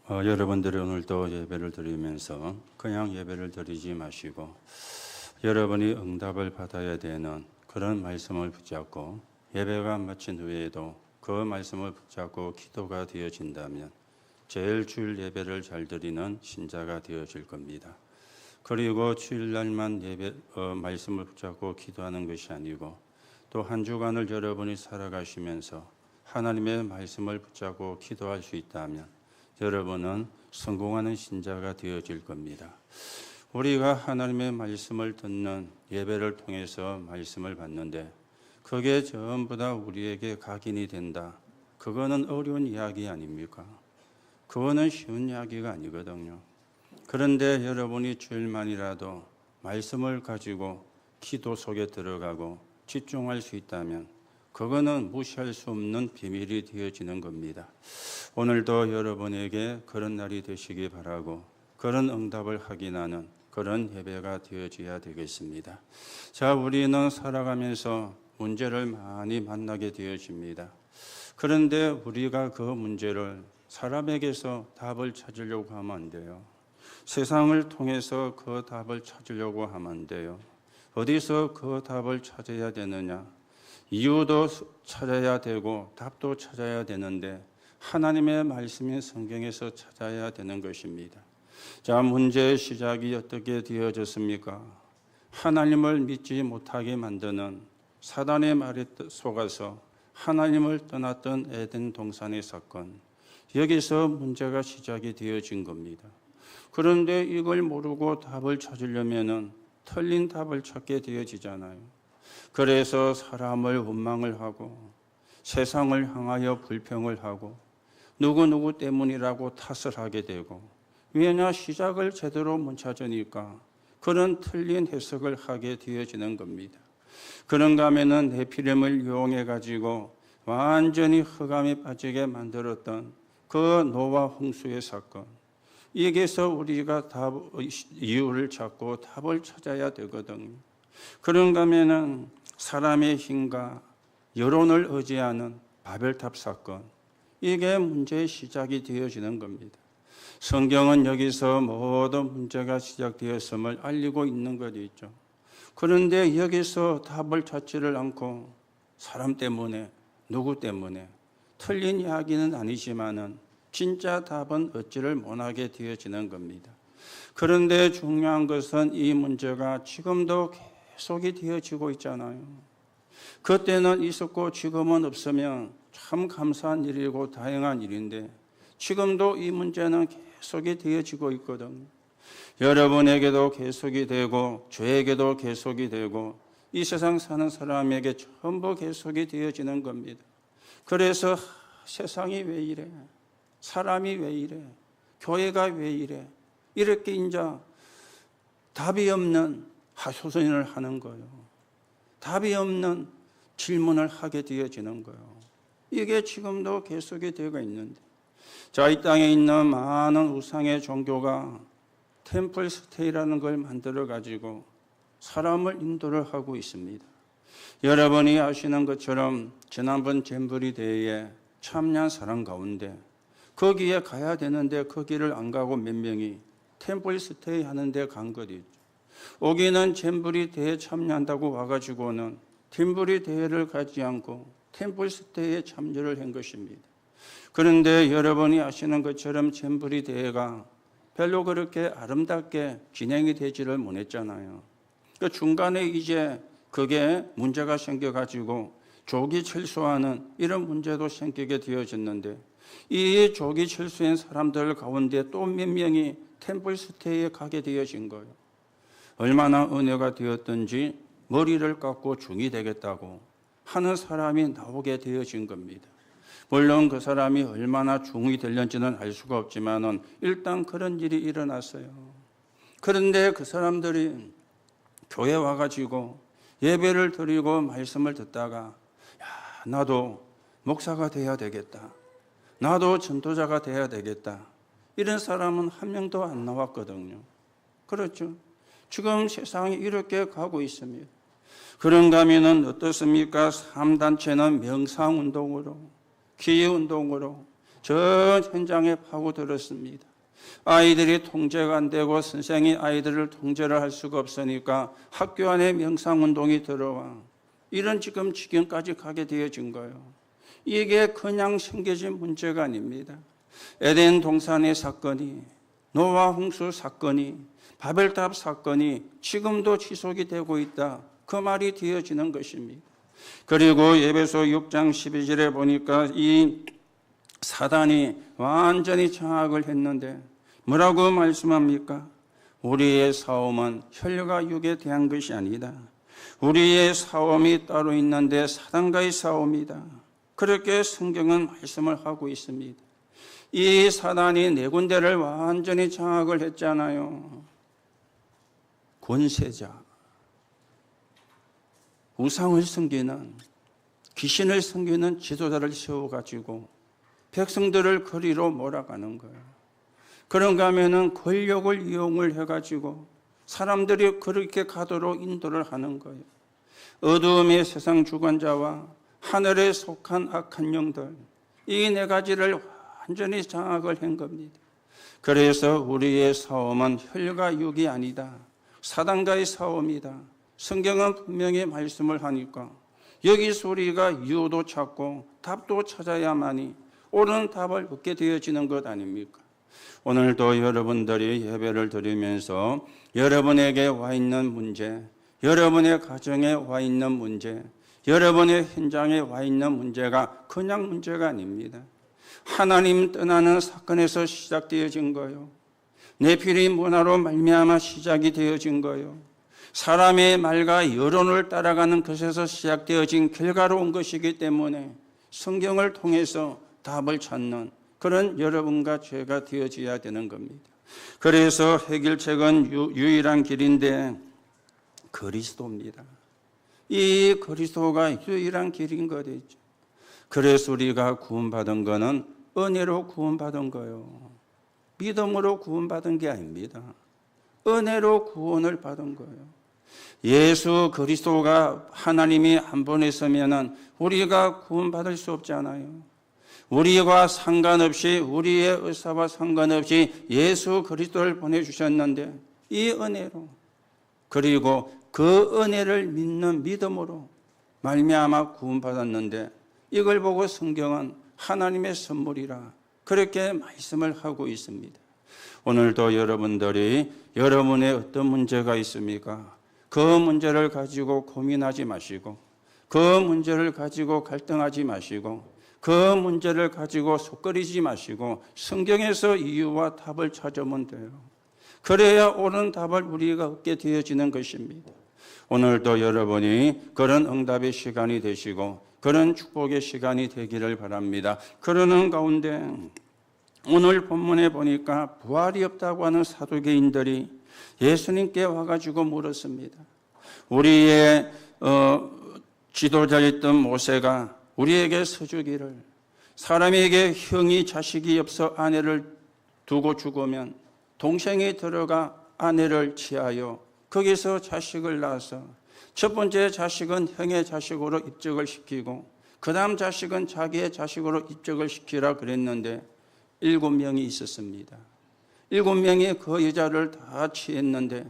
여러분들이 오늘도 예배를 드리면서 그냥 예배를 드리지 마시고 여러분이 응답을 받아야 되는 그런 말씀을 붙잡고 예배가 마친 후에도 그 말씀을 붙잡고 기도가 되어진다면 제일 주일 예배를 잘 드리는 신자가 되어질 겁니다. 그리고 주일날만 말씀을 붙잡고 기도하는 것이 아니고 또 한 주간을 여러분이 살아가시면서 하나님의 말씀을 붙잡고 기도할 수 있다면 여러분은 성공하는 신자가 되어질 겁니다. 우리가 하나님의 말씀을 듣는 예배를 통해서 말씀을 받는데 그게 전부 다 우리에게 각인이 된다. 그거는 어려운 이야기 아닙니까? 그거는 쉬운 이야기가 아니거든요. 그런데 여러분이 주일만이라도 말씀을 가지고 기도 속에 들어가고 집중할 수 있다면 그거는 무시할 수 없는 비밀이 되어지는 겁니다. 오늘도 여러분에게 그런 날이 되시기 바라고 그런 응답을 확인하는 그런 예배가 되어져야 되겠습니다. 자, 우리는 살아가면서 문제를 많이 만나게 되어집니다. 그런데 우리가 그 문제를 사람에게서 답을 찾으려고 하면 안 돼요. 세상을 통해서 그 답을 찾으려고 하면 안 돼요. 어디서 그 답을 찾아야 되느냐? 이유도 찾아야 되고 답도 찾아야 되는데 하나님의 말씀인 성경에서 찾아야 되는 것입니다. 자, 문제의 시작이 어떻게 되어졌습니까? 하나님을 믿지 못하게 만드는 사단의 말에 속아서 하나님을 떠났던 에덴 동산의 사건, 여기서 문제가 시작이 되어진 겁니다. 그런데 이걸 모르고 답을 찾으려면은 틀린 답을 찾게 되어지잖아요. 그래서 사람을 원망을 하고 세상을 향하여 불평을 하고 누구 때문이라고 탓을 하게 되고, 왜냐? 시작을 제대로 못 찾으니까 그런 틀린 해석을 하게 되어지는 겁니다. 그런가 하면은 네피림을 이용해 가지고 완전히 흑암에 빠지게 만들었던 그 노아 홍수의 사건, 여기서 우리가 이유를 찾고 답을 찾아야 되거든요. 그런가 하면은 사람의 힘과 여론을 의지하는 바벨탑 사건, 이게 문제의 시작이 되어지는 겁니다. 성경은 여기서 모든 문제가 시작되었음을 알리고 있는 것이죠. 그런데 여기서 답을 찾지를 않고 사람 때문에, 누구 때문에, 틀린 이야기는 아니지만은 진짜 답은 얻지를 못하게 되어지는 겁니다. 그런데 중요한 것은 이 문제가 지금도 계속이 되어지고 있잖아요. 그때는 있었고 지금은 없으면 참 감사한 일이고 다행한 일인데 지금도 이 문제는 계속이 되어지고 있거든요. 여러분에게도 계속이 되고 저에게도 계속이 되고 이 세상 사는 사람에게 전부 계속이 되어지는 겁니다. 그래서 세상이 왜 이래? 사람이 왜 이래? 교회가 왜 이래? 이렇게 이제 답이 없는 하소연을 하는 거예요. 답이 없는 질문을 하게 되어지는 거예요. 이게 지금도 계속이 되고 있는데, 자, 이 땅에 있는 많은 우상의 종교가 템플 스테이라는 걸 만들어 가지고 사람을 인도를 하고 있습니다. 여러분이 아시는 것처럼 지난번 잼버리 대회에 참여한 사람 가운데 거기에 가야 되는데 거기를 안 가고 몇 명이 템플 스테이 하는데 간 거죠. 오기는 잼버리 대회에 참여한다고 와가지고는 템플 대회를 가지 않고 템플 스테이에 참여를 한 것입니다. 그런데 여러분이 아시는 것처럼 잼버리 대회가 별로 그렇게 아름답게 진행이 되지를 못했잖아요. 그 중간에 이제 그게 문제가 생겨가지고 조기 철수하는 이런 문제도 생기게 되어졌는데, 이 조기 철수한 사람들 가운데 또 몇 명이 템플 스테이에 가게 되어진 거예요. 얼마나 은혜가 되었든지 머리를 깎고 중이 되겠다고 하는 사람이 나오게 되어진 겁니다. 물론 그 사람이 얼마나 중이 될는지는 알 수가 없지만은 일단 그런 일이 일어났어요. 그런데 그 사람들이 교회 와가지고 예배를 드리고 말씀을 듣다가, 야, 나도 목사가 돼야 되겠다. 나도 전도자가 돼야 되겠다. 이런 사람은 한 명도 안 나왔거든요. 그렇죠? 지금 세상이 이렇게 가고 있습니다. 그런가 하면은 어떻습니까? 3단체는 명상운동으로, 기회운동으로 전 현장에 파고들었습니다. 아이들이 통제가 안 되고 선생이 아이들을 통제를 할 수가 없으니까 학교 안에 명상운동이 들어와 이런 지금까지 가게 되어진 거예요. 이게 그냥 생겨진 문제가 아닙니다. 에덴 동산의 사건이, 노아 홍수 사건이, 바벨탑 사건이 지금도 지속이 되고 있다. 그 말이 되어지는 것입니다. 그리고 에베소 6장 12절에 보니까 이 사단이 완전히 장악을 했는데 뭐라고 말씀합니까? 우리의 싸움은 혈과 육에 대한 것이 아니다. 우리의 싸움이 따로 있는데 사단과의 싸움이다. 그렇게 성경은 말씀을 하고 있습니다. 이 사단이 네 군데를 완전히 장악을 했잖아요. 권세자, 우상을 섬기는, 귀신을 섬기는 지도자를 세워가지고 백성들을 거리로 몰아가는 거예요. 그런가 하면은 권력을 이용을 해가지고 사람들이 그렇게 가도록 인도를 하는 거예요. 어두움의 세상 주관자와 하늘에 속한 악한 영들, 이 네 가지를 완전히 장악을 한 겁니다. 그래서 우리의 싸움은 혈과 육이 아니다. 사단과의 싸움이다. 성경은 분명히 말씀을 하니까 여기서 우리가 이유도 찾고 답도 찾아야만이 옳은 답을 얻게 되어지는 것 아닙니까? 오늘도 여러분들이 예배를 드리면서 여러분에게 와 있는 문제, 여러분의 가정에 와 있는 문제, 여러분의 현장에 와 있는 문제가 그냥 문제가 아닙니다. 하나님 떠나는 사건에서 시작되어진 거예요. 네피림 문화로 말미암아 시작이 되어진 거예요. 사람의 말과 여론을 따라가는 것에서 시작되어진 결과로 온 것이기 때문에 성경을 통해서 답을 찾는 그런 여러분과 죄가 되어져야 되는 겁니다. 그래서 해결책은 유일한 길인데 그리스도입니다. 이 그리스도가 유일한 길인 거죠. 그래서 우리가 구원받은 거는 은혜로 구원받은 거예요. 믿음으로 구원받은 게 아닙니다. 은혜로 구원을 받은 거예요. 예수 그리스도가 하나님이 안 보냈으면 우리가 구원받을 수 없잖아요. 우리와 상관없이 우리의 의사와 상관없이 예수 그리스도를 보내주셨는데 이 은혜로 그리고 그 은혜를 믿는 믿음으로 말미암아 구원받았는데 이걸 보고 성경은 하나님의 선물이라 그렇게 말씀을 하고 있습니다. 오늘도 여러분들이 여러분의 어떤 문제가 있습니까? 그 문제를 가지고 고민하지 마시고 그 문제를 가지고 갈등하지 마시고 그 문제를 가지고 속거리지 마시고 성경에서 이유와 답을 찾으면 돼요. 그래야 옳은 답을 우리가 얻게 되어지는 것입니다. 오늘도 여러분이 그런 응답의 시간이 되시고 그런 축복의 시간이 되기를 바랍니다. 그러는 가운데 오늘 본문에 보니까 부활이 없다고 하는 사두개인들이 예수님께 와가지고 물었습니다. 우리의 지도자였던 모세가 우리에게 서주기를 사람에게 형이 자식이 없어 아내를 두고 죽으면 동생이 들어가 아내를 취하여 거기서 자식을 낳아서 첫 번째 자식은 형의 자식으로 입적을 시키고 그 다음 자식은 자기의 자식으로 입적을 시키라 그랬는데 7명이 있었습니다. 7명이 그 여자를 다 취했는데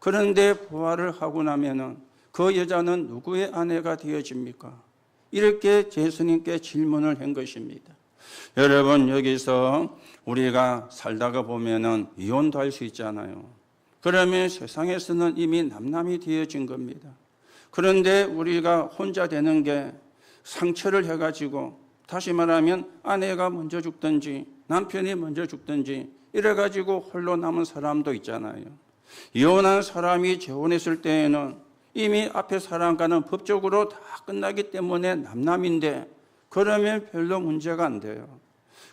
그런데 부활을 하고 나면은 그 여자는 누구의 아내가 되어집니까? 이렇게 예수님께 질문을 한 것입니다. 여러분 여기서 우리가 살다가 보면은 이혼도 할 수 있잖아요. 그러면 세상에서는 이미 남남이 되어진 겁니다. 그런데 우리가 혼자 되는 게 상처를 해가지고 다시 말하면 아내가 먼저 죽든지 남편이 먼저 죽든지 이래가지고 홀로 남은 사람도 있잖아요. 이혼한 사람이 재혼했을 때에는 이미 앞에 사람과는 법적으로 다 끝나기 때문에 남남인데 그러면 별로 문제가 안 돼요.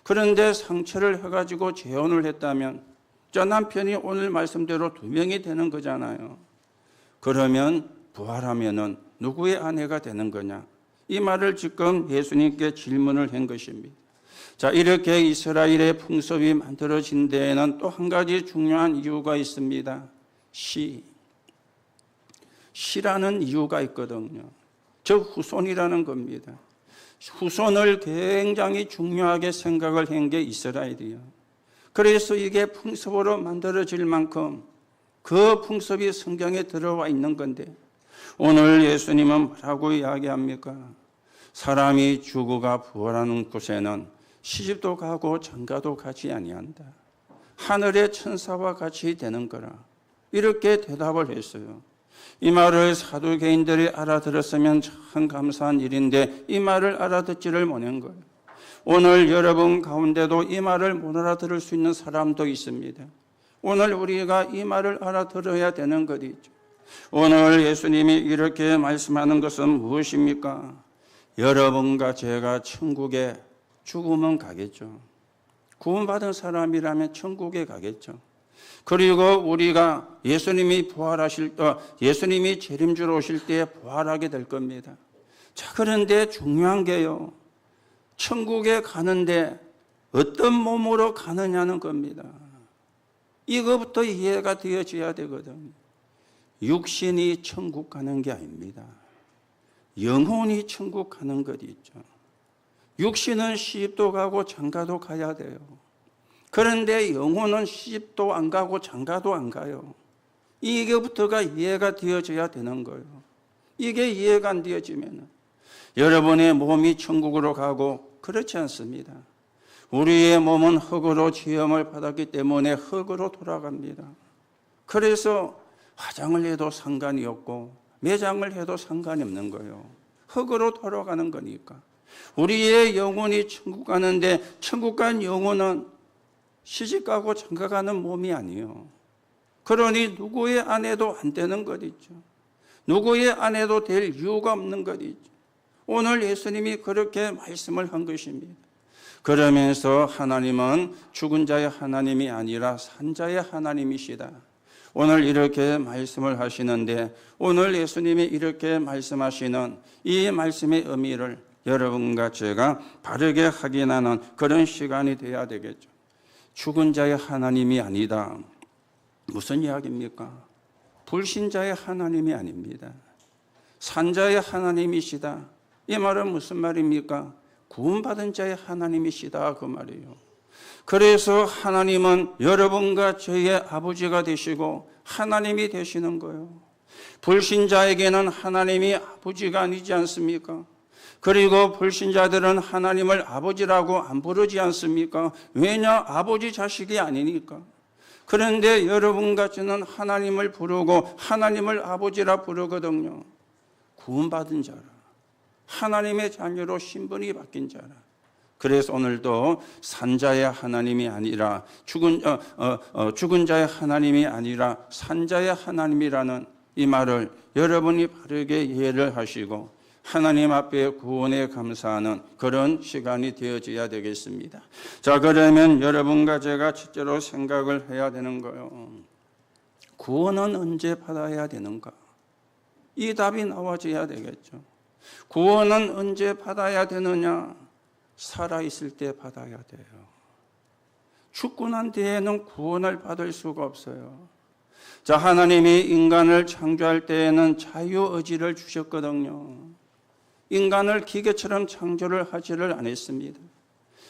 그런데 상처를 해가지고 재혼을 했다면 저 남편이 오늘 말씀대로 2명이 되는 거잖아요. 그러면 부활하면은 누구의 아내가 되는 거냐? 이 말을 지금 예수님께 질문을 한 것입니다. 자, 이렇게 이스라엘의 풍습이 만들어진 데에는 또 한 가지 중요한 이유가 있습니다. 시라는 이유가 있거든요. 즉 후손이라는 겁니다. 후손을 굉장히 중요하게 생각을 한 게 이스라엘이에요. 그래서 이게 풍습으로 만들어질 만큼 그 풍습이 성경에 들어와 있는 건데 오늘 예수님은 뭐라고 이야기합니까? 사람이 죽어가 부활하는 곳에는 시집도 가고 장가도 가지 아니한다. 하늘의 천사와 같이 되는 거라. 이렇게 대답을 했어요. 이 말을 사두개인들이 알아들었으면 참 감사한 일인데 이 말을 알아듣지를 못한 거예요. 오늘 여러분 가운데도 이 말을 못 알아들을 수 있는 사람도 있습니다. 오늘 우리가 이 말을 알아들어야 되는 것이죠. 오늘 예수님이 이렇게 말씀하는 것은 무엇입니까? 여러분과 제가 천국에 죽으면 가겠죠. 구원받은 사람이라면 천국에 가겠죠. 그리고 우리가 예수님이 예수님이 재림주로 오실 때 부활하게 될 겁니다. 자, 그런데 중요한 게요. 천국에 가는데 어떤 몸으로 가느냐는 겁니다. 이거부터 이해가 되어져야 되거든요. 육신이 천국 가는 게 아닙니다. 영혼이 천국 가는 것이 있죠. 육신은 시집도 가고 장가도 가야 돼요. 그런데 영혼은 시집도 안 가고 장가도 안 가요. 이게부터가 이해가 되어져야 되는 거예요. 이게 이해가 안 되어지면 여러분의 몸이 천국으로 가고 그렇지 않습니다. 우리의 몸은 흙으로 지음을 받았기 때문에 흙으로 돌아갑니다. 그래서 화장을 해도 상관이 없고 매장을 해도 상관이 없는 거예요. 흙으로 돌아가는 거니까. 우리의 영혼이 천국 가는데 천국 간 영혼은 시집가고 장가가는 몸이 아니에요. 그러니 누구의 아내도 안 되는 것 있죠. 누구의 아내도 될 이유가 없는 것 있죠. 오늘 예수님이 그렇게 말씀을 한 것입니다. 그러면서 하나님은 죽은 자의 하나님이 아니라 산 자의 하나님이시다. 오늘 이렇게 말씀을 하시는데 오늘 예수님이 이렇게 말씀하시는 이 말씀의 의미를 여러분과 제가 바르게 확인하는 그런 시간이 되어야 되겠죠. 죽은 자의 하나님이 아니다. 무슨 이야기입니까? 불신자의 하나님이 아닙니다. 산자의 하나님이시다. 이 말은 무슨 말입니까? 구원받은 자의 하나님이시다 그 말이에요. 그래서 하나님은 여러분과 저의 아버지가 되시고 하나님이 되시는 거예요. 불신자에게는 하나님이 아버지가 아니지 않습니까? 그리고 불신자들은 하나님을 아버지라고 안 부르지 않습니까? 왜냐? 아버지 자식이 아니니까. 그런데 여러분과 저는 하나님을 부르고 하나님을 아버지라 부르거든요. 구원받은 자라. 하나님의 자녀로 신분이 바뀐 자라. 그래서 오늘도 산자의 하나님이 아니라 죽은 자의 하나님이 아니라 산자의 하나님이라는 이 말을 여러분이 바르게 이해를 하시고 하나님 앞에 구원에 감사하는 그런 시간이 되어져야 되겠습니다. 자, 그러면 여러분과 제가 첫째로 생각을 해야 되는 거예요. 구원은 언제 받아야 되는가? 이 답이 나와줘야 되겠죠. 구원은 언제 받아야 되느냐? 살아있을 때 받아야 돼요. 죽고 난 뒤에는 구원을 받을 수가 없어요. 자, 하나님이 인간을 창조할 때에는 자유의지를 주셨거든요. 인간을 기계처럼 창조를 하지를 않았습니다.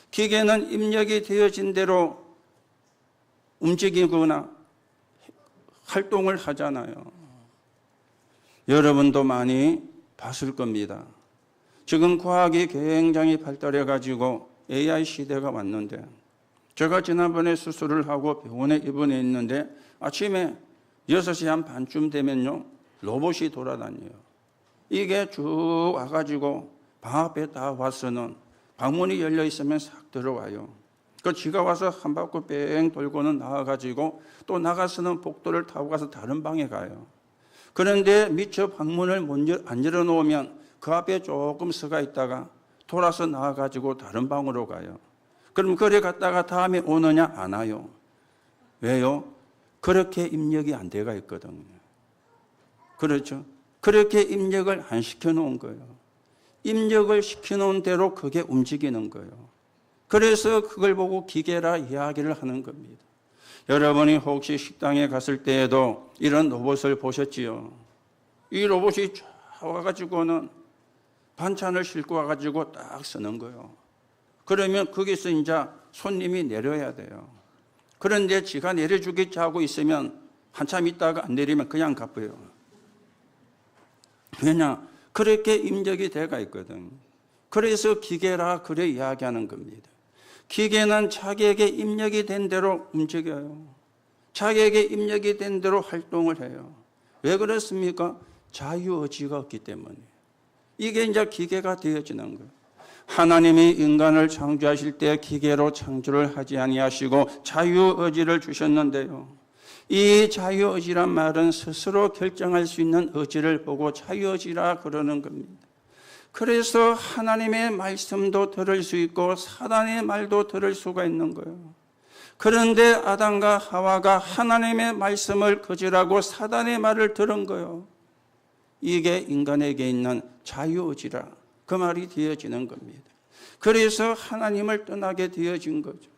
기계는 입력이 되어진 대로 움직이거나 활동을 하잖아요. 여러분도 많이 봤을 겁니다. 지금 과학이 굉장히 발달해가지고 AI 시대가 왔는데 제가 지난번에 수술을 하고 병원에 입원해 있는데 아침에 6시 한 반쯤 되면요 로봇이 돌아다녀요. 이게 쭉 와가지고 방 앞에 다 와서는 방문이 열려 있으면 싹 들어와요. 그 지가 와서 한 바퀴 뺑 돌고는 나와가지고 또 나가서는 복도를 타고 가서 다른 방에 가요. 그런데 미처 방문을 안 열어놓으면 그 앞에 조금 서가 있다가 돌아서 나와가지고 다른 방으로 가요. 그럼 그래 갔다가 다음에 오느냐? 안 와요. 왜요? 그렇게 입력이 안 돼가 있거든요. 그렇죠? 그렇게 입력을 안 시켜놓은 거예요. 입력을 시켜놓은 대로 그게 움직이는 거예요. 그래서 그걸 보고 기계라 이야기를 하는 겁니다. 여러분이 혹시 식당에 갔을 때에도 이런 로봇을 보셨지요? 이 로봇이 쫙 와가지고는 반찬을 싣고 와가지고 딱 쓰는 거예요. 그러면 거기서 이제 손님이 내려야 돼요. 그런데 지가 내려주겠지 하고 있으면 한참 있다가 안 내리면 그냥 갚아요. 왜냐? 그렇게 입력이 돼가 있거든. 그래서 기계라 그래 이야기하는 겁니다. 기계는 자기에게 입력이 된 대로 움직여요. 자기에게 입력이 된 대로 활동을 해요. 왜 그렇습니까? 자유의지가 없기 때문에. 이게 이제 기계가 되어지는 거예요. 하나님이 인간을 창조하실 때 기계로 창조를 하지 아니하시고 자유의지를 주셨는데요. 이 자유의지란 말은 스스로 결정할 수 있는 의지를 보고 자유의지라 그러는 겁니다. 그래서 하나님의 말씀도 들을 수 있고 사단의 말도 들을 수가 있는 거예요. 그런데 아담과 하와가 하나님의 말씀을 거절하고 사단의 말을 들은 거예요. 이게 인간에게 있는 자유의지라 그 말이 되어지는 겁니다. 그래서 하나님을 떠나게 되어진 거죠.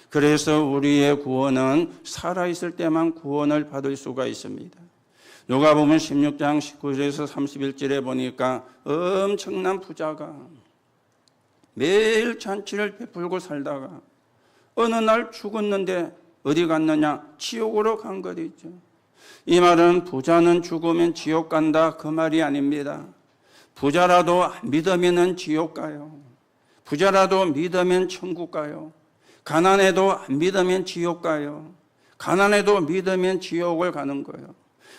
그래서 우리의 구원은 살아있을 때만 구원을 받을 수가 있습니다. 누가복음 16장 19절에서 31절에 보니까 엄청난 부자가 매일 잔치를 베풀고 살다가 어느 날 죽었는데 어디 갔느냐? 지옥으로 간 거죠. 이 말은 부자는 죽으면 지옥 간다 그 말이 아닙니다. 부자라도 믿으면 지옥 가요. 부자라도 믿으면 천국 가요. 가난해도 안 믿으면 지옥 가요. 가난해도 믿으면 지옥을 가는 거예요.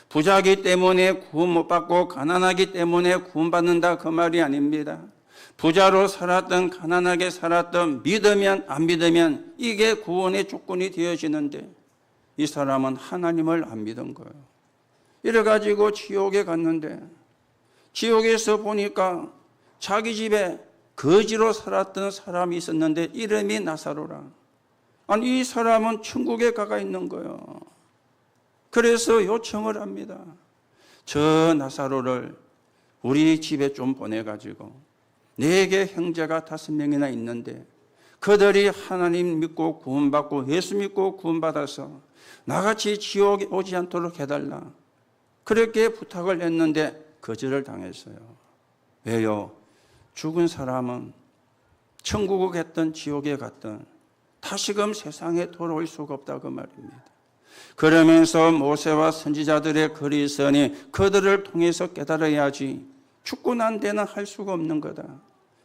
부자기 때문에 구원 못 받고 가난하기 때문에 구원 받는다 그 말이 아닙니다. 부자로 살았던 가난하게 살았던 믿으면 안 믿으면 이게 구원의 조건이 되어지는데 이 사람은 하나님을 안 믿은 거예요. 이래가지고 지옥에 갔는데 지옥에서 보니까 자기 집에 거지로 살았던 사람이 있었는데 이름이 나사로라. 아니 이 사람은 천국에 가가 있는 거예요. 그래서 요청을 합니다. 저 나사로를 우리 집에 좀 보내가지고 내게 형제가 5명이나 있는데 그들이 하나님 믿고 구원받고 예수 믿고 구원받아서 나같이 지옥에 오지 않도록 해달라. 그렇게 부탁을 했는데 거절을 당했어요. 왜요? 죽은 사람은 천국에 갔든 지옥에 갔든 다시금 세상에 돌아올 수가 없다 그 말입니다. 그러면서 모세와 선지자들의 글이 있으니 그들을 통해서 깨달아야지 죽고 난 데는 할 수가 없는 거다.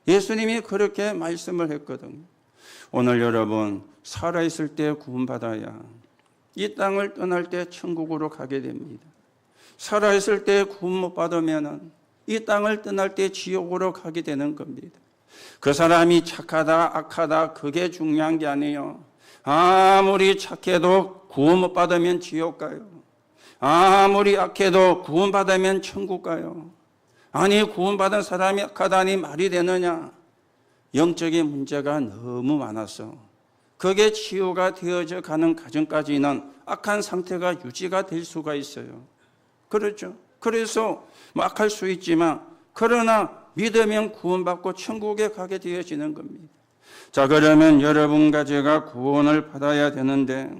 예수님이 그렇게 말씀을 했거든요. 오늘 여러분 살아있을 때 구원받아야 이 땅을 떠날 때 천국으로 가게 됩니다. 살아있을 때 구원 못 받으면 이 땅을 떠날 때 지옥으로 가게 되는 겁니다. 그 사람이 착하다 악하다 그게 중요한 게 아니에요. 아무리 착해도 구원 못 받으면 지옥 가요. 아무리 악해도 구원 받으면 천국 가요. 아니 구원받은 사람이 악하다니 말이 되느냐? 영적인 문제가 너무 많아서 그게 치유가 되어져 가는 과정까지는 악한 상태가 유지가 될 수가 있어요. 그렇죠? 그래서 악할 수 있지만 그러나 믿으면 구원받고 천국에 가게 되어지는 겁니다. 자, 그러면 여러분과 제가 구원을 받아야 되는데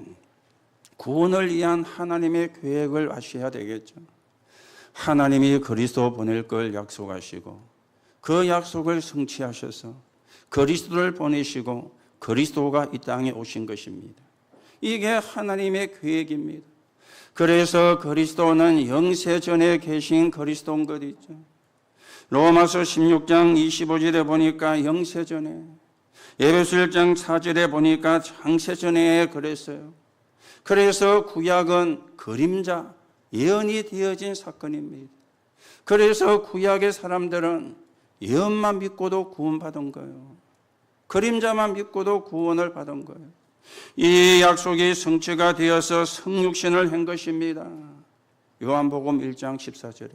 구원을 위한 하나님의 계획을 아셔야 되겠죠. 하나님이 그리스도 보낼 걸 약속하시고 그 약속을 성취하셔서 그리스도를 보내시고 그리스도가 이 땅에 오신 것입니다. 이게 하나님의 계획입니다. 그래서 그리스도는 영세전에 계신 그리스도인 것 있죠. 로마서 16장 25절에 보니까 영세전에, 에베소 1장 4절에 보니까 장세전에 그랬어요. 그래서 구약은 그림자, 예언이 되어진 사건입니다. 그래서 구약의 사람들은 예언만 믿고도 구원받은 거예요. 그림자만 믿고도 구원을 받은 거예요. 이 약속이 성취가 되어서 성육신을 한 것입니다. 요한복음 1장 14절에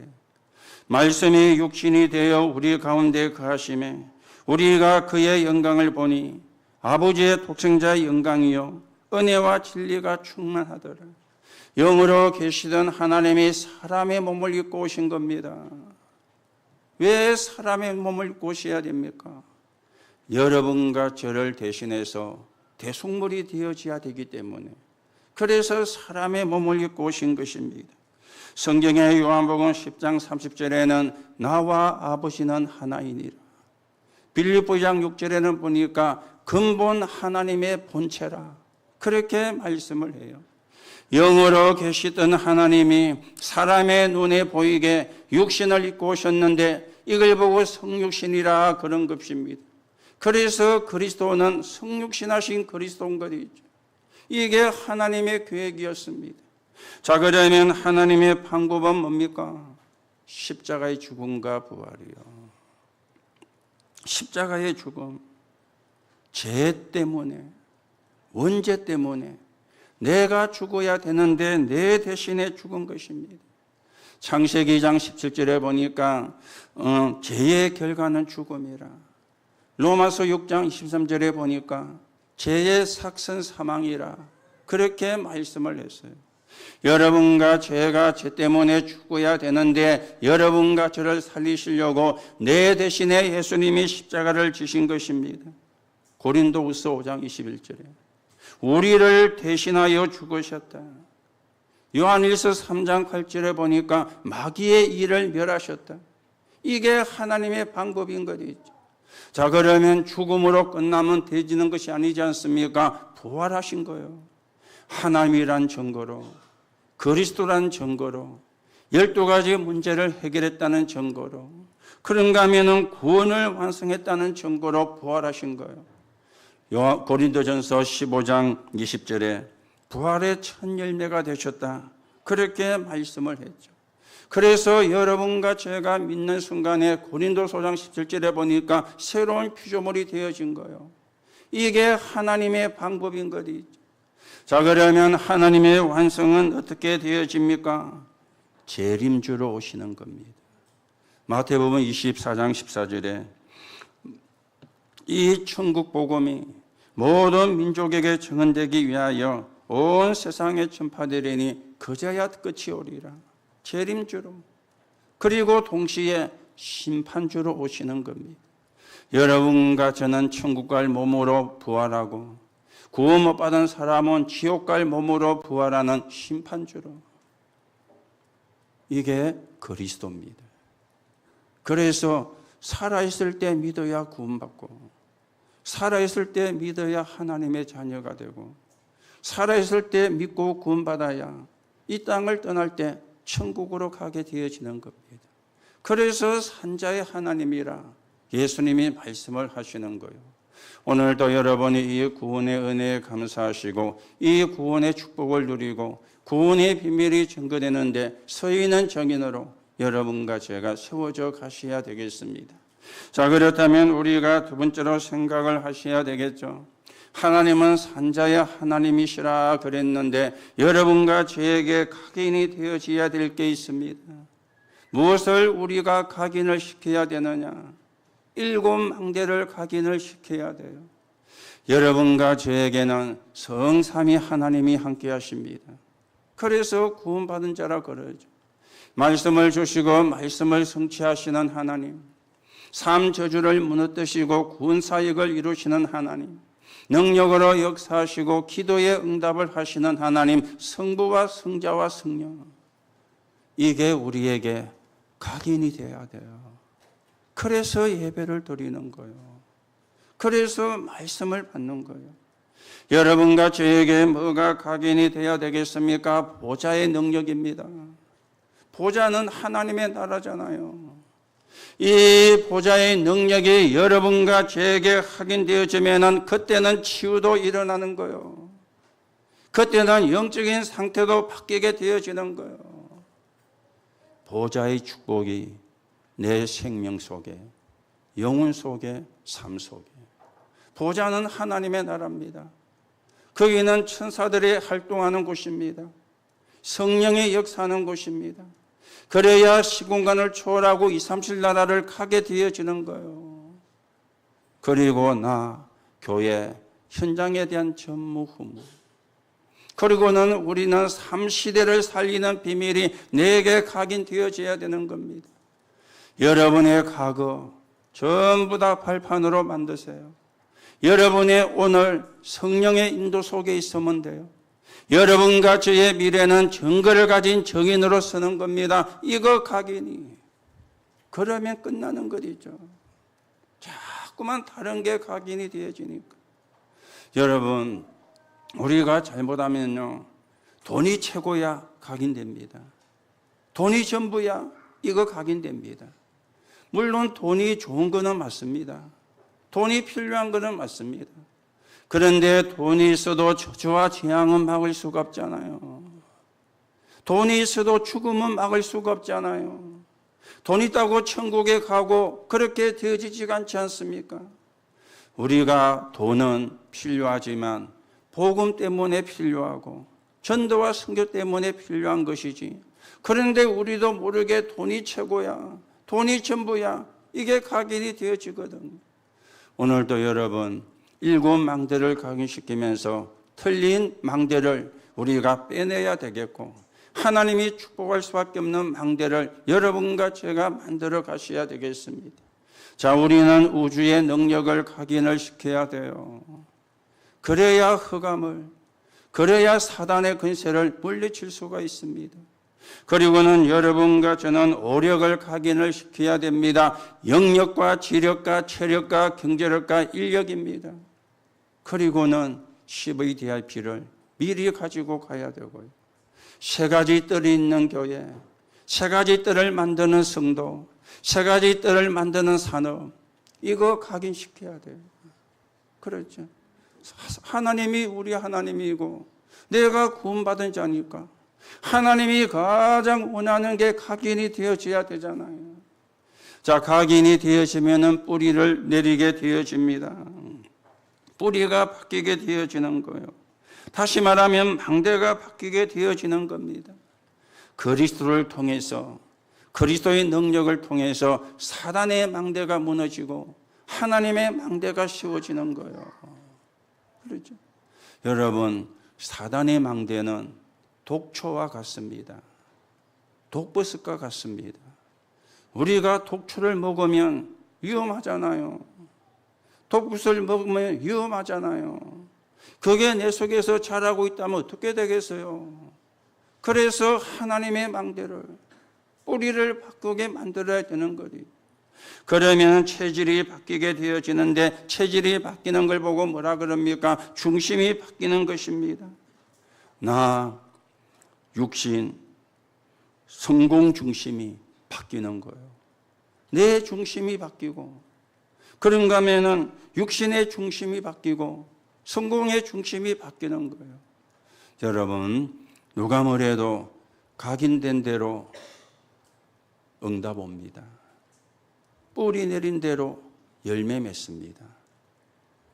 말씀이 육신이 되어 우리 가운데 거하심에 우리가 그의 영광을 보니 아버지의 독생자의 영광이요 은혜와 진리가 충만하더라. 영으로 계시던 하나님이 사람의 몸을 입고 오신 겁니다. 왜 사람의 몸을 입고 오셔야 됩니까? 여러분과 저를 대신해서 대속물이 되어져야 되기 때문에 그래서 사람의 몸을 입고 오신 것입니다. 성경의 요한복음 10장 30절에는 나와 아버지는 하나이니라. 빌립보 2장 6절에는 보니까 근본 하나님의 본체라. 그렇게 말씀을 해요. 영으로 계시던 하나님이 사람의 눈에 보이게 육신을 입고 오셨는데 이걸 보고 성육신이라 그런 것입니다. 그래서 그리스도는 성육신하신 그리스도인 것이죠. 이게 하나님의 계획이었습니다. 자, 그러면 하나님의 방법은 뭡니까? 십자가의 죽음과 부활이요. 십자가의 죽음, 죄 때문에, 원죄 때문에 내가 죽어야 되는데 내 대신에 죽은 것입니다. 창세기 2장 17절에 보니까 죄의 결과는 죽음이라. 로마서 6장 23절에 보니까 죄의 삭선 사망이라. 그렇게 말씀을 했어요. 여러분과 제가 죄 때문에 죽어야 되는데 여러분과 저를 살리시려고 내 대신에 예수님이 십자가를 지신 것입니다. 고린도후서 5장 21절에 우리를 대신하여 죽으셨다. 요한일서 3장 8절에 보니까 마귀의 일을 멸하셨다. 이게 하나님의 방법인 것이죠. 자, 그러면 죽음으로 끝나면 되지는 것이 아니지 않습니까? 부활하신 거예요. 하나님이란 증거로, 그리스도란 증거로, 12가지 문제를 해결했다는 증거로, 그런가 하면은 구원을 완성했다는 증거로 부활하신 거예요. 고린도전서 15장 20절에 부활의 첫 열매가 되셨다. 그렇게 말씀을 했죠. 그래서 여러분과 제가 믿는 순간에 고린도서 5장 17절에 보니까 새로운 피조물이 되어진 거예요. 이게 하나님의 방법인 것이죠. 자, 그러면 하나님의 완성은 어떻게 되어집니까? 재림주로 오시는 겁니다. 마태복음 24장 14절에 이 천국 복음이 모든 민족에게 증언되기 위하여 온 세상에 전파되리니 그제야 끝이 오리라. 재림주로, 그리고 동시에 심판주로 오시는 겁니다. 여러분과 저는 천국 갈 몸으로 부활하고 구원 못 받은 사람은 지옥 갈 몸으로 부활하는 심판주로. 이게 그리스도입니다. 그래서 살아있을 때 믿어야 구원받고, 살아있을 때 믿어야 하나님의 자녀가 되고, 살아있을 때 믿고 구원받아야 이 땅을 떠날 때 천국으로 가게 되어지는 겁니다. 그래서 산자의 하나님이라 예수님이 말씀을 하시는 거예요. 오늘도 여러분이 이 구원의 은혜에 감사하시고 이 구원의 축복을 누리고 구원의 비밀이 증거되는데 서 있는 정인으로 여러분과 제가 세워져 가셔야 되겠습니다. 자, 그렇다면 우리가 두 번째로 생각을 하셔야 되겠죠. 하나님은 산자의 하나님이시라 그랬는데 여러분과 저에게 각인이 되어져야 될 게 있습니다. 무엇을 우리가 각인을 시켜야 되느냐? 7망대를 각인을 시켜야 돼요. 여러분과 저에게는 성삼위 하나님이 함께 하십니다. 그래서 구원받은 자라 그러죠. 말씀을 주시고 말씀을 성취하시는 하나님, 삶 저주를 무너뜨시고 구원 사역을 이루시는 하나님, 능력으로 역사하시고 기도에 응답을 하시는 하나님, 성부와 성자와 성령, 이게 우리에게 각인이 되어야 돼요. 그래서 예배를 드리는 거예요. 그래서 말씀을 받는 거예요. 여러분과 저에게 뭐가 각인이 되어야 되겠습니까? 보좌의 능력입니다. 보좌는 하나님의 나라잖아요. 이 보좌의 능력이 여러분과 저에게 확인되어지면 그때는 치유도 일어나는 거예요. 그때는 영적인 상태도 바뀌게 되어지는 거예요. 보좌의 축복이 내 생명 속에, 영혼 속에, 삶 속에. 보좌는 하나님의 나라입니다. 거기는 천사들이 활동하는 곳입니다. 성령이 역사하는 곳입니다. 그래야 시공간을 초월하고 237 나라를 가게 되어지는 거예요. 그리고 나, 교회, 현장에 대한 전무후무. 그리고는 우리는 삼시대를 살리는 비밀이 내게 각인되어져야 되는 겁니다. 여러분의 과거 전부 다 발판으로 만드세요. 여러분의 오늘 성령의 인도 속에 있으면 돼요. 여러분과 저의 미래는 증거를 가진 증인으로 서는 겁니다. 이거 각인이. 그러면 끝나는 거리죠. 자꾸만 다른 게 각인이 되어지니까. 여러분, 우리가 잘못하면요, 돈이 최고야 각인됩니다. 돈이 전부야 이거 각인됩니다. 물론 돈이 좋은 거는 맞습니다. 돈이 필요한 거는 맞습니다. 그런데 돈이 있어도 저주와 재앙은 막을 수가 없잖아요. 돈이 있어도 죽음은 막을 수가 없잖아요. 돈 있다고 천국에 가고 그렇게 되어지지가 않지 않습니까? 우리가 돈은 필요하지만 복음 때문에 필요하고 전도와 선교 때문에 필요한 것이지. 그런데 우리도 모르게 돈이 최고야, 돈이 전부야, 이게 각인이 되어지거든. 오늘도 여러분 7망대를 각인시키면서 틀린 망대를 우리가 빼내야 되겠고, 하나님이 축복할 수밖에 없는 망대를 여러분과 제가 만들어 가셔야 되겠습니다. 자, 우리는 우주의 능력을 각인을 시켜야 돼요. 그래야 흑암을, 그래야 사단의 근세를 물리칠 수가 있습니다. 그리고는 여러분과 저는 오력을 각인을 시켜야 됩니다. 영력과 지력과 체력과 경제력과 인력입니다. 그리고는 CVDIP를 미리 가지고 가야 되고요. 3가지 뜰이 있는 교회, 3가지 뜰을 만드는 성도, 3가지 뜰을 만드는 산업, 이거 각인시켜야 돼요. 그렇죠. 하나님이 우리 하나님이고 내가 구원받은 자니까 하나님이 가장 원하는 게 각인이 되어져야 되잖아요. 자, 각인이 되어지면은 뿌리를 내리게 되어집니다. 뿌리가 바뀌게 되어지는 거예요. 다시 말하면 망대가 바뀌게 되어지는 겁니다. 그리스도를 통해서, 그리스도의 능력을 통해서 사단의 망대가 무너지고 하나님의 망대가 씌워지는 거예요. 그렇죠? 여러분, 사단의 망대는 독초와 같습니다. 독버섯과 같습니다. 우리가 독초를 먹으면 위험하잖아요. 독버섯을 먹으면 위험하잖아요. 그게 내 속에서 자라고 있다면 어떻게 되겠어요? 그래서 하나님의 망대를, 뿌리를 바꾸게 만들어야 되는 거예요. 그러면 체질이 바뀌게 되어지는데, 체질이 바뀌는 걸 보고 뭐라 그럽니까? 중심이 바뀌는 것입니다. 나, 육신, 성공 중심이 바뀌는 거예요. 내 중심이 바뀌고, 그런가 하면은 육신의 중심이 바뀌고 성공의 중심이 바뀌는 거예요. 여러분, 누가 뭐래도 각인된 대로 응답 옵니다. 뿌리 내린 대로 열매 맺습니다.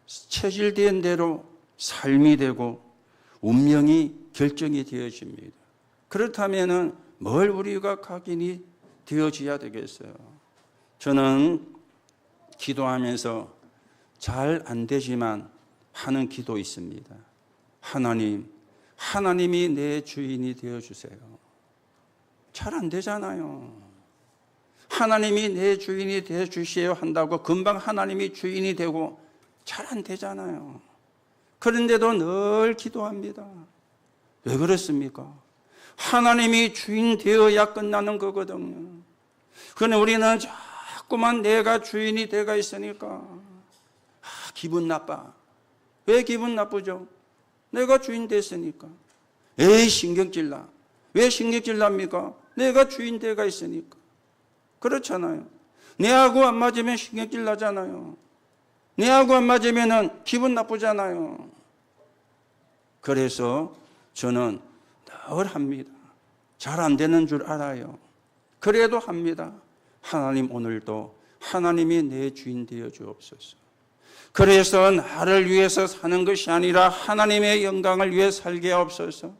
체질된 대로 삶이 되고 운명이 결정이 되어집니다. 그렇다면 뭘 우리가 각인이 되어져야 되겠어요? 저는 기도하면서 잘 안 되지만 하는 기도 있습니다. 하나님이 내 주인이 되어주세요. 잘 안 되잖아요. 하나님이 내 주인이 되어주세요 한다고 금방 하나님이 주인이 되고 잘 안 되잖아요. 그런데도 늘 기도합니다. 왜 그렇습니까? 하나님이 주인 되어야 끝나는 거거든요. 그런데 우리는 자꾸만 내가 주인이 되어 있으니까 기분 나빠. 왜 기분 나쁘죠? 내가 주인 됐으니까. 에이, 신경질 나. 왜 신경질 납니까? 내가 주인 되어 있으니까. 그렇잖아요. 내하고 안 맞으면 신경질 나잖아요. 내하고 안 맞으면 기분 나쁘잖아요. 그래서 저는 늘 합니다. 잘 안 되는 줄 알아요. 그래도 합니다. 하나님, 오늘도 하나님이 내 주인 되어 주옵소서. 그래서 나를 위해서 사는 것이 아니라 하나님의 영광을 위해 살게 하옵소서.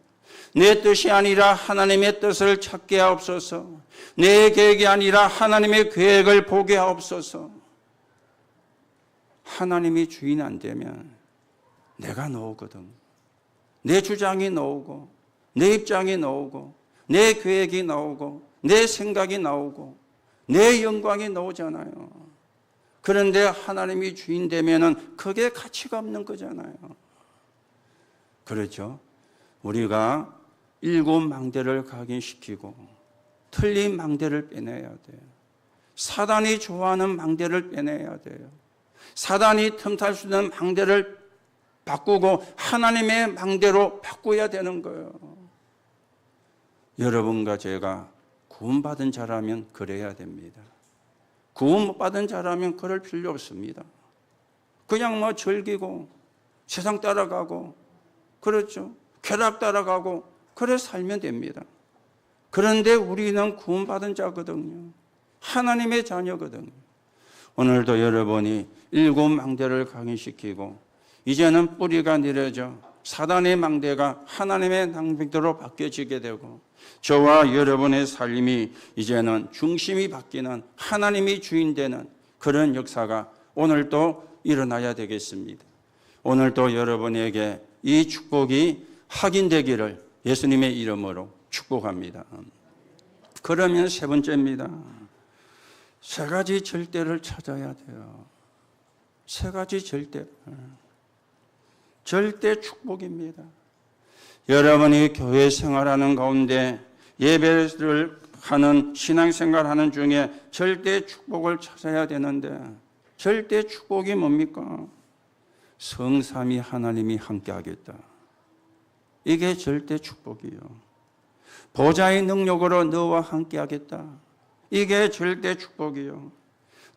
내 뜻이 아니라 하나님의 뜻을 찾게 하옵소서. 내 계획이 아니라 하나님의 계획을 보게 하옵소서. 하나님이 주인 안 되면 내가 나오거든. 내 주장이 나오고, 내 입장이 나오고, 내 계획이 나오고, 내 생각이 나오고, 내 영광이 나오잖아요. 그런데 하나님이 주인 되면은 그게 가치가 없는 거잖아요. 그렇죠? 우리가 일곱 망대를 각인시키고 틀린 망대를 빼내야 돼요. 사단이 좋아하는 망대를 빼내야 돼요. 사단이 틈탈 수 있는 망대를 바꾸고 하나님의 망대로 바꿔야 되는 거예요. 여러분과 제가 구원받은 자라면 그래야 됩니다. 구원 못 받은 자라면 그럴 필요 없습니다. 그냥 뭐 즐기고 세상 따라가고 그렇죠. 쾌락 따라가고 그래 살면 됩니다. 그런데 우리는 구원받은 자거든요. 하나님의 자녀거든요. 오늘도 여러분이 일곱 망대를 각인시키고 이제는 뿌리가 내려져 사단의 망대가 하나님의 망대로 바뀌어지게 되고 저와 여러분의 삶이 이제는 중심이 바뀌는 하나님이 주인 되는 그런 역사가 오늘도 일어나야 되겠습니다. 오늘도 여러분에게 이 축복이 확인되기를 예수님의 이름으로 축복합니다. 그러면 세 번째입니다. 세 가지 절대를 찾아야 돼요. 세 가지 절대. 절대 축복입니다. 여러분이 교회 생활하는 가운데 예배를 하는 신앙생활하는 중에 절대 축복을 찾아야 되는데 절대 축복이 뭡니까? 성삼위 하나님이 함께하겠다. 이게 절대 축복이요. 보좌의 능력으로 너와 함께하겠다. 이게 절대 축복이요.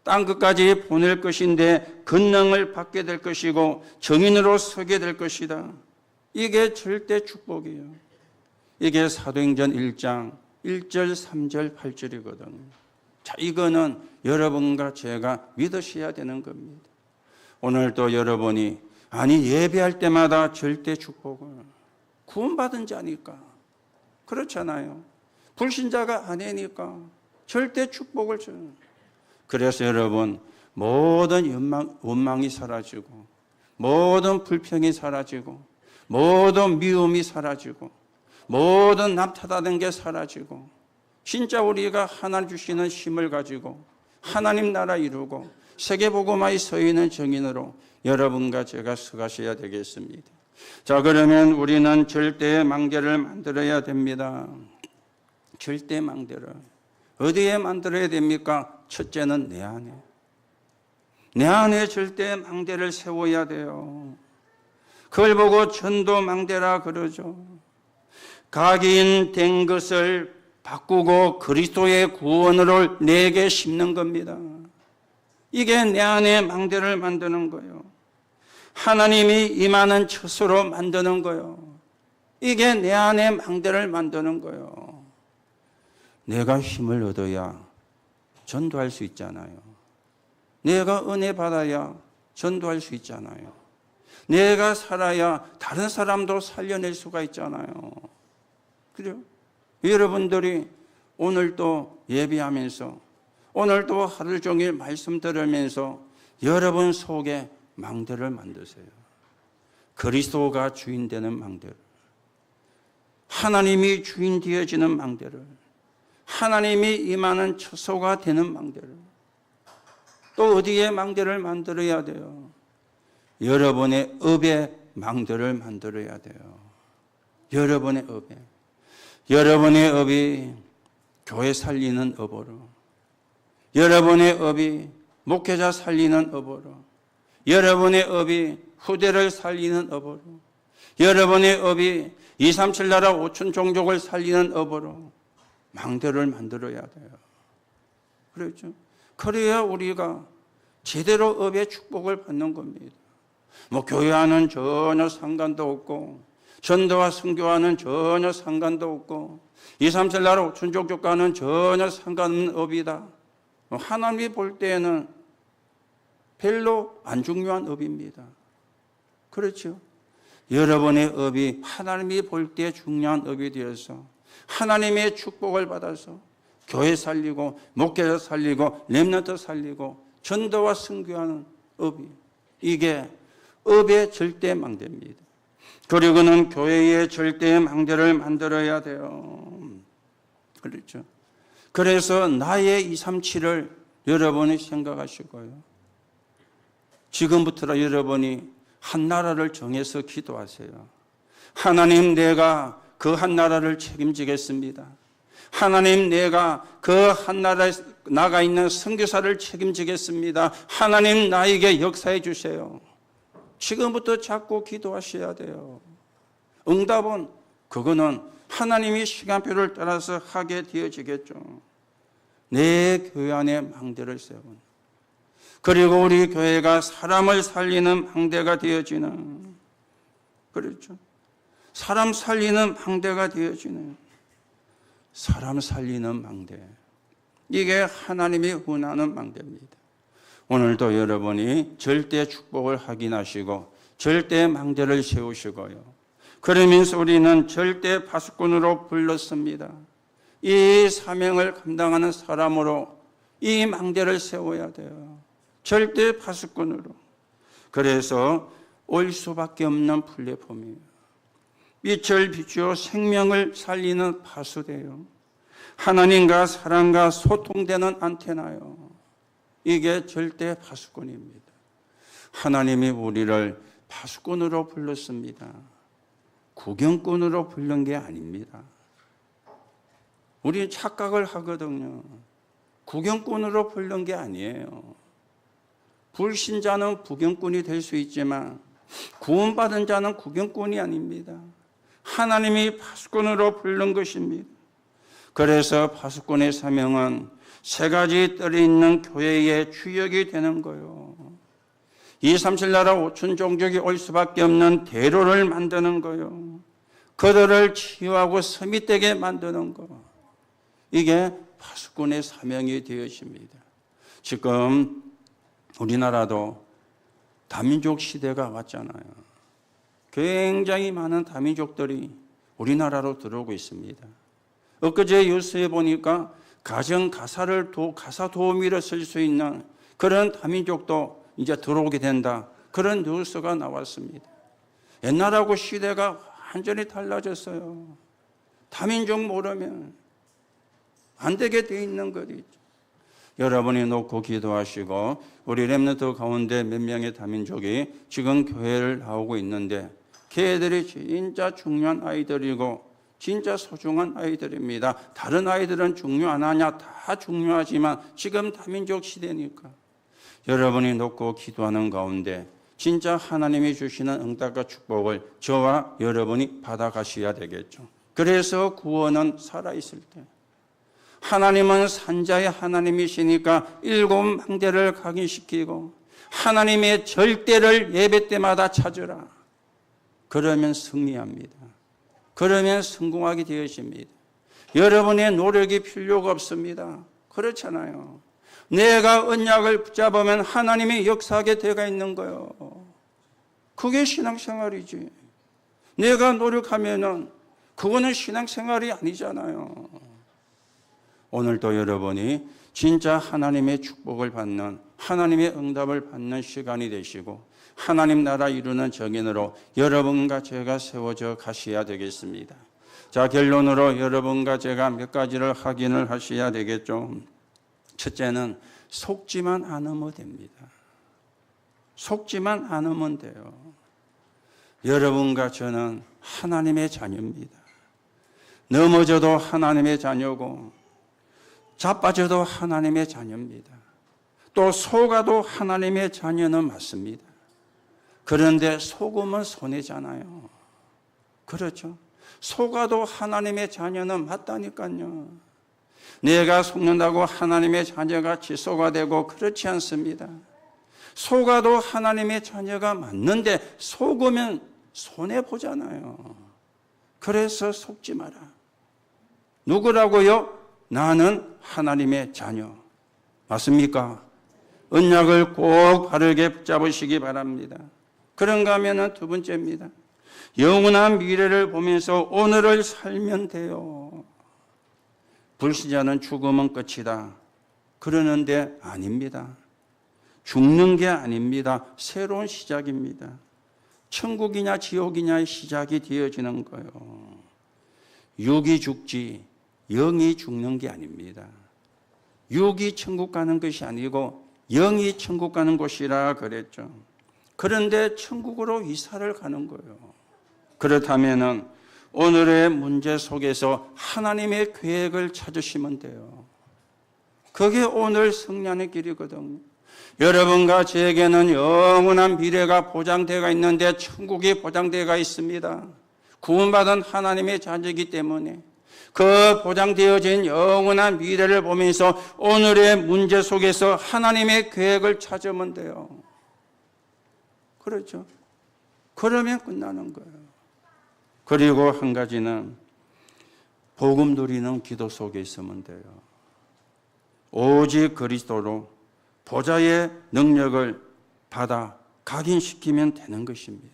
땅 끝까지 보낼 것인데 권능을 받게 될 것이고 정인으로 서게 될 것이다. 이게 절대 축복이요. 이게 사도행전 1장 1절, 3절, 8절이거든요. 자, 이거는 여러분과 제가 믿으셔야 되는 겁니다. 오늘도 여러분이 예배할 때마다 절대 축복을 구원받은 자니까 그렇잖아요. 불신자가 아니니까 절대 축복을 줘요. 그래서 여러분 모든 원망이 사라지고 모든 불평이 사라지고 모든 미움이 사라지고 모든 남 탓하는 게 사라지고 진짜 우리가 하나님 주시는 힘을 가지고 하나님 나라 이루고 세계복음화에 서 있는 정인으로 여러분과 제가 서가셔야 되겠습니다. 자, 그러면 우리는 절대의 망대를 만들어야 됩니다. 절대 망대를 어디에 만들어야 됩니까? 첫째는 내 안에. 내 안에 절대 망대를 세워야 돼요. 그걸 보고 전도 망대라 그러죠. 각인된 것을 바꾸고 그리스도의 구원으로 내게 심는 겁니다. 이게 내 안에 망대를 만드는 거예요. 하나님이 임하는 처소로 만드는 거예요. 이게 내 안에 망대를 만드는 거예요. 내가 힘을 얻어야 전도할 수 있잖아요. 내가 은혜 받아야 전도할 수 있잖아요. 내가 살아야 다른 사람도 살려낼 수가 있잖아요. 그죠? 여러분들이 오늘도 예배하면서 오늘도 하루 종일 말씀 들으면서 여러분 속에 망대를 만드세요. 그리스도가 주인 되는 망대를, 하나님이 주인 되어지는 망대를, 하나님이 임하는 처소가 되는 망대를, 또 어디에 망대를 만들어야 돼요? 여러분의 업에 망대를 만들어야 돼요. 여러분의 업에. 여러분의 업이 교회 살리는 업으로, 여러분의 업이 목회자 살리는 업으로, 여러분의 업이 후대를 살리는 업으로, 여러분의 업이 237 나라 5천 종족을 살리는 업으로 망대를 만들어야 돼요. 그렇죠? 그래야 우리가 제대로 업의 축복을 받는 겁니다. 교회와는 전혀 상관도 없고 전도와 선교와는 전혀 상관도 없고 237 나라 5천 종족과는 전혀 상관없는 업이다. 하나님이 볼 때에는 별로 안 중요한 업입니다. 그렇죠? 여러분의 업이 하나님이 볼 때 중요한 업이 되어서 하나님의 축복을 받아서 교회 살리고 목회자 살리고 렘넌트 살리고 전도와 선교하는 업이, 이게 업의 절대 망대입니다. 그리고는 교회의 절대 망대를 만들어야 돼요. 그렇죠? 그래서 나의 237을 여러분이 생각하시고요. 지금부터 여러분이 한 나라를 정해서 기도하세요. 하나님, 내가 그 한 나라를 책임지겠습니다. 하나님, 내가 그 한 나라에 나가 있는 선교사를 책임지겠습니다. 하나님, 나에게 역사해 주세요. 지금부터 자꾸 기도하셔야 돼요. 응답은 그거는 하나님이 시간표를 따라서 하게 되어지겠죠. 내 교회 안에 망대를 세운, 그리고 우리 교회가 사람을 살리는 망대가 되어지는, 그렇죠. 사람 살리는 망대가 되어지는, 사람 살리는 망대. 이게 하나님이 원하는 망대입니다. 오늘도 여러분이 절대 축복을 확인하시고 절대 망대를 세우시고요. 그러면서 우리는 절대 파수꾼으로 불렀습니다. 이 사명을 감당하는 사람으로 이 망대를 세워야 돼요. 절대 파수꾼으로. 그래서 올 수밖에 없는 플랫폼이에요. 빛을 비추어 생명을 살리는 파수대요. 하나님과 사람과 소통되는 안테나요. 이게 절대 파수꾼입니다. 하나님이 우리를 파수꾼으로 불렀습니다. 구경꾼으로 부른 게 아닙니다. 우리 착각을 하거든요. 구경꾼으로 부른 게 아니에요. 불신자는 구경꾼이 될 수 있지만 구원받은 자는 구경꾼이 아닙니다. 하나님이 파수꾼으로 부른 것입니다. 그래서 파수꾼의 사명은 세 가지 뜰이 있는 교회의 주역이 되는 거예요. 237 나라 5천 종족이 올 수밖에 없는 대로를 만드는 거예요. 그들을 치유하고 서밋되게 만드는 거. 이게 파수꾼의 사명이 되어집니다. 지금 우리나라도 다민족 시대가 왔잖아요. 굉장히 많은 다민족들이 우리나라로 들어오고 있습니다. 엊그제 뉴스에 보니까 가정 가사 도우미로 쓸 수 있는 그런 다민족도 이제 들어오게 된다. 그런 뉴스가 나왔습니다. 옛날하고 시대가 완전히 달라졌어요. 다민족 모르면 안 되게 돼 있는 거죠. 여러분이 놓고 기도하시고 우리 렘넌트 가운데 몇 명의 다민족이 지금 교회를 나오고 있는데 걔들이 진짜 중요한 아이들이고 진짜 소중한 아이들입니다. 다른 아이들은 중요 안 하냐? 다 중요하지만 지금 다민족 시대니까 여러분이 놓고 기도하는 가운데 진짜 하나님이 주시는 응답과 축복을 저와 여러분이 받아가셔야 되겠죠. 그래서 구원은 살아있을 때 하나님은 산자의 하나님이시니까 7 망대를 각인시키고 하나님의 절대를 예배 때마다 찾으라. 그러면 승리합니다. 그러면 성공하게 되어집니다. 여러분의 노력이 필요가 없습니다. 그렇잖아요. 내가 언약을 붙잡으면 하나님이 역사하게 되어 있는 거예요. 그게 신앙생활이지. 내가 노력하면은 그거는 신앙생활이 아니잖아요. 오늘도 여러분이 진짜 하나님의 축복을 받는, 하나님의 응답을 받는 시간이 되시고 하나님 나라 이루는 정인으로 여러분과 제가 세워져 가셔야 되겠습니다. 자, 결론으로 여러분과 제가 몇 가지를 확인을 하셔야 되겠죠. 첫째는 속지만 않으면 됩니다. 속지만 않으면 돼요. 여러분과 저는 하나님의 자녀입니다. 넘어져도 하나님의 자녀고 자빠져도 하나님의 자녀입니다. 또 속아도 하나님의 자녀는 맞습니다. 그런데 속으면 손해잖아요. 그렇죠? 속아도 하나님의 자녀는 맞다니까요. 내가 속는다고 하나님의 자녀가 지소가 되고 그렇지 않습니다. 속아도 하나님의 자녀가 맞는데 속으면 손해보잖아요. 그래서 속지 마라. 누구라고요? 나는 하나님의 자녀. 맞습니까? 언약을 꼭 바르게 붙잡으시기 바랍니다. 그런가 하면 두 번째입니다. 영원한 미래를 보면서 오늘을 살면 돼요. 불신자는 죽으면 끝이다. 그러는데 아닙니다. 죽는 게 아닙니다. 새로운 시작입니다. 천국이냐 지옥이냐의 시작이 되어지는 거예요. 육이 죽지 영이 죽는 게 아닙니다. 육이 천국 가는 것이 아니고 영이 천국 가는 곳이라 그랬죠. 그런데 천국으로 이사를 가는 거예요. 그렇다면은 오늘의 문제 속에서 하나님의 계획을 찾으시면 돼요. 그게 오늘 승리하는 길이거든요. 여러분과 저에게는 영원한 미래가 보장되어 있는데 천국이 보장되어 있습니다. 구원받은 하나님의 자녀이기 때문에 그 보장되어진 영원한 미래를 보면서 오늘의 문제 속에서 하나님의 계획을 찾으면 돼요. 그렇죠? 그러면 끝나는 거예요. 그리고 한 가지는 복음 누리는 기도 속에 있으면 돼요. 오직 그리스도로 보좌의 능력을 받아 각인시키면 되는 것입니다.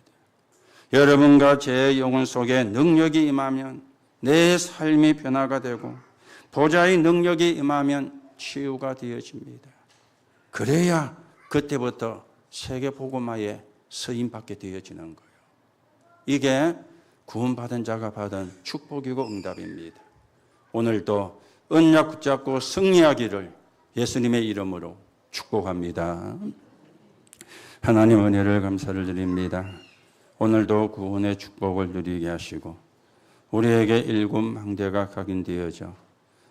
여러분과 제 영혼 속에 능력이 임하면 내 삶이 변화가 되고 보좌의 능력이 임하면 치유가 되어집니다. 그래야 그때부터 세계 복음화에 쓰임받게 되어지는 거예요. 이게 구원받은 자가 받은 축복이고 응답입니다. 오늘도 언약 붙잡고 승리하기를 예수님의 이름으로 축복합니다. 하나님 은혜를 감사를 드립니다. 오늘도 구원의 축복을 누리게 하시고 우리에게 일곱 망대가 각인되어져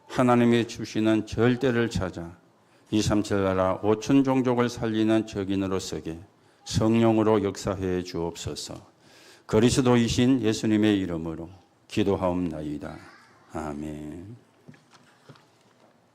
하나님이 주시는 절대를 찾아 237 나라 5천 종족을 살리는 적인으로 서게 성령으로 역사해 주옵소서. 그리스도이신 예수님의 이름으로 기도하옵나이다. 아멘.